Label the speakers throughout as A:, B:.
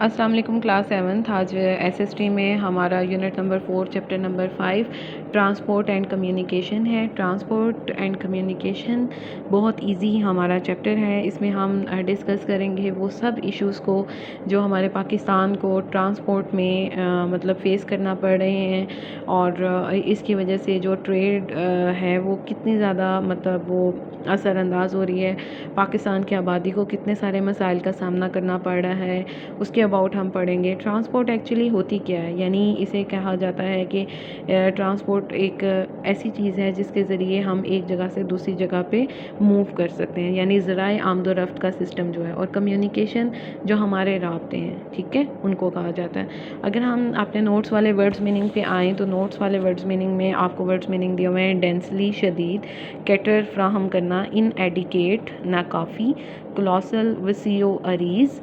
A: अस्सलाम वालेकुम class 7th। आज एसएसटी में हमारा unit number 4 chapter number 5 transport and communication है। ट्रांसपोर्ट एंड कम्युनिकेशन बहुत इजी हमारा चैप्टर है। इसमें हम डिस्कस करेंगे वो सब इश्यूज़ को जो हमारे पाकिस्तान को ट्रांसपोर्ट में मतलब फ़ेस करना पड़ रहे हैं, और इसकी वजह से जो ट्रेड है वो कितनी ज़्यादा मतलब वो असरअंदाज हो रही है। पाकिस्तान की आबादी को कितने सारे मसाइल का सामना करना पड़ रहा है, उसके अबाउट हम पढ़ेंगे। ट्रांसपोर्ट एक्चुअली होती क्या है, यानी इसे कहा जाता है कि ट्रांसपोर्ट एक ऐसी चीज़ है जिसके ज़रिए हम एक जगह से दूसरी जगह पे मूव कर सकते हैं, यानी ज़राए आमदोरफ्त का सिस्टम जो है। और कम्युनिकेशन जो हमारे राब्ते हैं, ठीक है, उनको कहा जाता है। अगर हम अपने नोट्स वाले वर्ड्स मीनिंग पे आएँ तो नोट्स वाले वर्ड्स मीनिंग में आपको वर्ड्स मीनिंग दिए हुए हैं। डेंसली शदीद, कैटर फ्राहम करना, इन एडिकेट नाकाफ़ी, क्लोसल वसीओ अरीज़,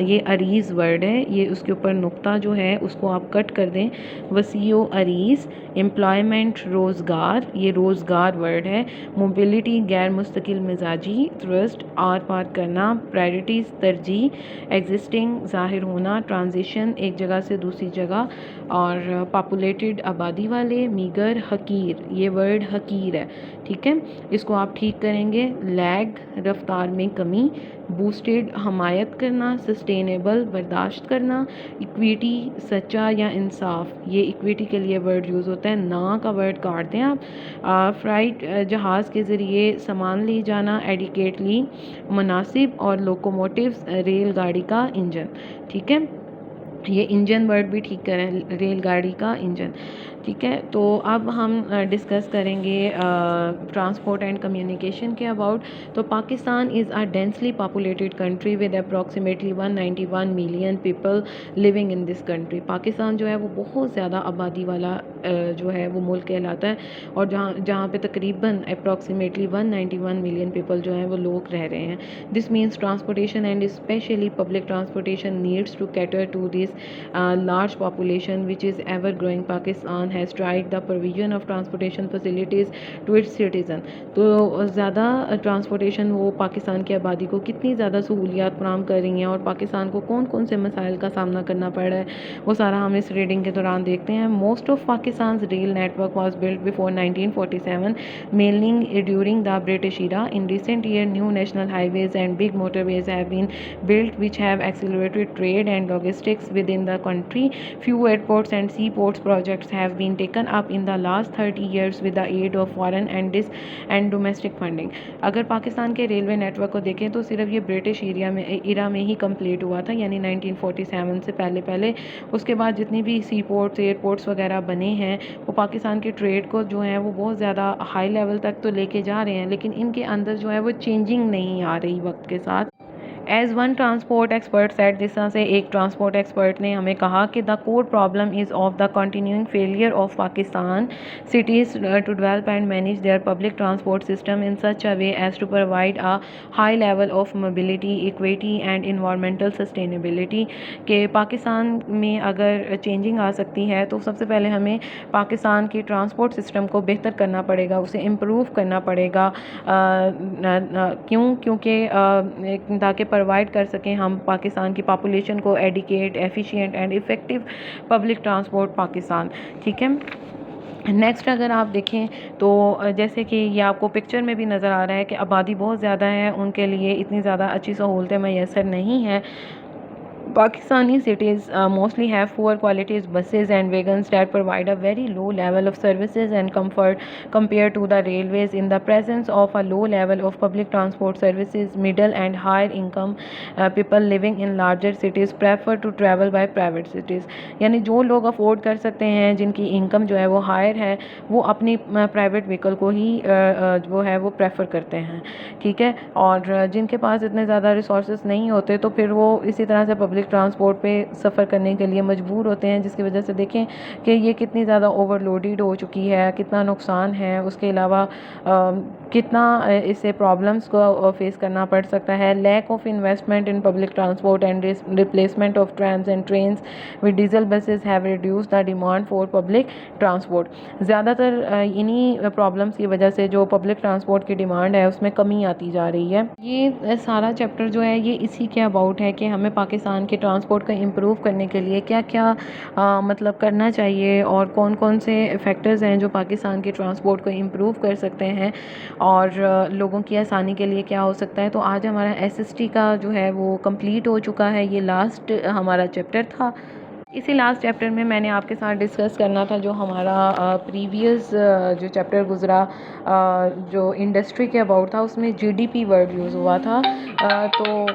A: ये अरीज़ वर्ड है, ये उसके ऊपर नुक्ता जो है उसको आप कट कर दें। वसीओ अरीज़, एम्प्लॉयमेंट रोज़गार, ये रोज़गार वर्ड है। मोबिलिटी गैर मुस्तकिल मिजाजी, थ्रस्ट आर पार करना, प्रायोरिटीज़ तरजीह, एग्जिस्टिंग ज़ाहिर होना, ट्रांजिशन एक जगह से दूसरी जगह, और पॉपुलेटेड आबादी वाले, मीगर हकीर, ये वर्ड हकीर है, ठीक है, इसको आप ठीक करेंगे। लैग रफ्तार में कमी, बूस्टेड हमायत करना, सस्टेनेबल बर्दाश्त करना, इक्विटी सच्चा या इंसाफ, ये इक्विटी के लिए वर्ड यूज़ होता है। ना का वर्ड काट दें आप। फ्राइट जहाज़ के ज़रिए सामान ले जाना, एडिकेटली मुनासिब, और लोकोमोटिव्स रेलगाड़ी का इंजन, ठीक है, ये इंजन वर्ड भी ठीक करें, रेलगाड़ी का इंजन, ठीक है। तो अब हम डिस्कस करेंगे ट्रांसपोर्ट एंड कम्युनिकेशन के अबाउट। तो Pakistan is a densely populated country with approximately 191 million people living in this country. Pakistan जो है वो बहुत ज़्यादा आबादी वाला जो है वो मुल्क कहलाता है, और जहाँ जहाँ पे तकरीबन अप्रॉक्सीमेटली 191 मिलियन पीपल जो हैं वो लोग रह रहे हैं। This means transportation and specially public transportation needs to cater to this large population which is ever growing. Pakistan has tried the provision of transportation facilities to its citizen. तो ज़्यादा transportation वो पाकिस्तान की आबादी को कितनी ज़्यादा सहूलियात फराहम कर रही हैं, और पाकिस्तान को कौन कौन से मसाइल का सामना करना पड़ रहा है, वो सारा हम इस रीडिंग के दौरान देखते हैं। Most of Pakistan rail network was built before 1947 mainly during the British era. In recent years, new national highways and big motorways have been built which have accelerated trade and logistics within the country. Few airports and seaports projects have been taken up in the last 30 years with the aid of foreign and domestic funding. अगर पाकिस्तान के railway network को देखें तो सिर्फ ये British इरा में ही complete हुआ था, यानी 1947 से पहले। उसके बाद जितनी भी सी पोर्ट्स एयरपोर्ट्स वगैरह बने हैं वो पाकिस्तान के ट्रेड को जो है वो बहुत ज़्यादा हाई लेवल तक तो लेके जा रहे हैं, लेकिन इनके अंदर जो है वो चेंजिंग नहीं आ रही वक्त के साथ। As one transport expert set, जिस तरह से एक ट्रांसपोर्ट एक्सपर्ट ने हमें कहा कि the core problem is of the continuing failure of Pakistan cities to develop and manage their public transport system in such a way as to provide a high level of mobility, equity and environmental sustainability. के पाकिस्तान में अगर changing आ सकती है तो सबसे पहले हमें पाकिस्तान की ट्रांसपोर्ट सिस्टम को बेहतर करना पड़ेगा, उसे इम्प्रूव करना पड़ेगा। क्योंकि ताकि प्रोवाइड कर सकें हम पाकिस्तान की पॉपुलेशन को adequate, efficient and effective public transport Pakistan, ठीक है। नेक्स्ट अगर आप देखें तो जैसे कि ये आपको पिक्चर में भी नज़र आ रहा है कि आबादी बहुत ज़्यादा है, उनके लिए इतनी ज़्यादा अच्छी सहूलतें मैसर नहीं हैं। Pakistani cities mostly have poor quality buses and wagons that provide a very low level of services and comfort compared to the railways. In the presence of a low level of public transport services, middle and higher income people living in larger cities prefer to travel by private cities. यानी जो लोग afford कर सकते हैं, जिनकी income जो है वो हायर है, वो अपनी प्राइवेट व्हीकल को ही जो है वो प्रेफर करते हैं, ठीक है। और जिनके पास इतने ज़्यादा रिसोर्सेज नहीं होते तो फिर वो इसी तरह से पब्लिक ट्रांसपोर्ट पे सफ़र करने के लिए मजबूर होते हैं, जिसकी वजह से देखें कि ये कितनी ज़्यादा ओवरलोडेड हो चुकी है, कितना नुकसान है, उसके अलावा कितना इससे प्रॉब्लम्स को फेस करना पड़ सकता है। Lack of investment in public transport and replacement of trams and trains with diesel buses have reduce the demand for public transport. ज़्यादातर इन्हीं प्रॉब्लम्स की वजह से जो पब्लिक ट्रांसपोर्ट की डिमांड है उसमें कमी आती जा रही है। ये सारा चैप्टर जो है ये इसी के अबाउट है कि हमें पाकिस्तान के ट्रांसपोर्ट को इम्प्रूव करने के लिए क्या क्या मतलब करना चाहिए और कौन कौन से फैक्टर्स हैं जो पाकिस्तान के ट्रांसपोर्ट को इम्प्रूव कर सकते हैं और लोगों की आसानी के लिए क्या हो सकता है। तो आज हमारा एसएसटी का जो है वो कंप्लीट हो चुका है। ये लास्ट हमारा चैप्टर था। इसी लास्ट चैप्टर में मैंने आपके साथ डिस्कस करना था जो हमारा प्रीवियस जो चैप्टर गुज़रा जो इंडस्ट्री के अबाउट था, उसमें जीडीपी वर्ड यूज़ हुआ था। तो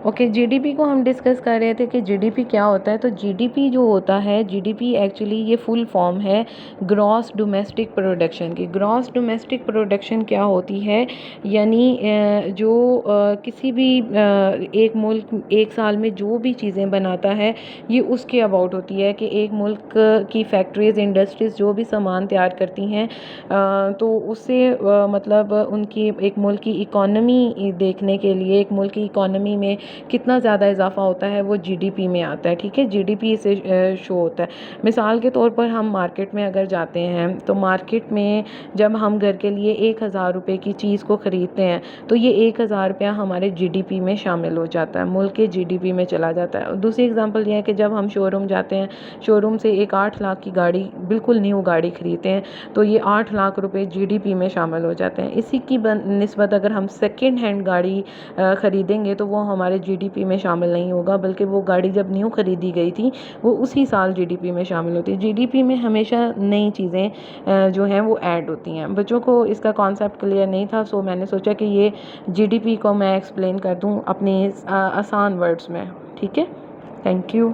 A: ओके, जीडीपी को हम डिस्कस कर रहे थे कि जीडीपी क्या होता है। तो जीडीपी जो होता है, जीडीपी एक्चुअली ये फुल फॉर्म है ग्रॉस डोमेस्टिक प्रोडक्शन की। ग्रॉस डोमेस्टिक प्रोडक्शन क्या होती है, यानी जो किसी भी एक मुल्क एक साल में जो भी चीज़ें बनाता है, ये उसके अबाउट होती है कि एक मुल्क की फैक्ट्रीज़, इंडस्ट्रीज़ जो भी सामान तैयार करती हैं, तो उससे मतलब उनकी एक मुल्क की इकॉनमी देखने के लिए, एक मुल्क की इकॉनमी में कितना ज़्यादा इजाफा होता है वो जीडीपी में आता है। ठीक है, जीडीपी से शो होता है। मिसाल के तौर पर हम मार्केट में अगर जाते हैं तो मार्केट में जब हम घर के लिए 1000 रुपये की चीज़ को ख़रीदते हैं तो ये 1000 रुपया हमारे जीडीपी में शामिल हो जाता है, मुल्क के जीडीपी में चला जाता है। और दूसरी एग्जांपल ये है कि जब हम शोरूम जाते हैं, शोरूम से एक 8 लाख की गाड़ी, बिल्कुल न्यू गाड़ी ख़रीदते हैं, तो ये 8 लाख रुपये जीडीपी में शामिल हो जाते हैं। इसी की निस्बत अगर हम सेकेंड हैंड गाड़ी ख़रीदेंगे तो वो हमारे जीडीपी में शामिल नहीं होगा, बल्कि वो गाड़ी जब न्यू ख़रीदी गई थी वो उसी साल जीडीपी में शामिल होती है। जीडीपी में हमेशा नई चीज़ें जो हैं वो ऐड होती हैं। बच्चों को इसका कॉन्सेप्ट क्लियर नहीं था, सो मैंने सोचा कि ये जीडीपी को मैं एक्सप्लेन कर दूं अपने आसान वर्ड्स में। ठीक है, थैंक यू।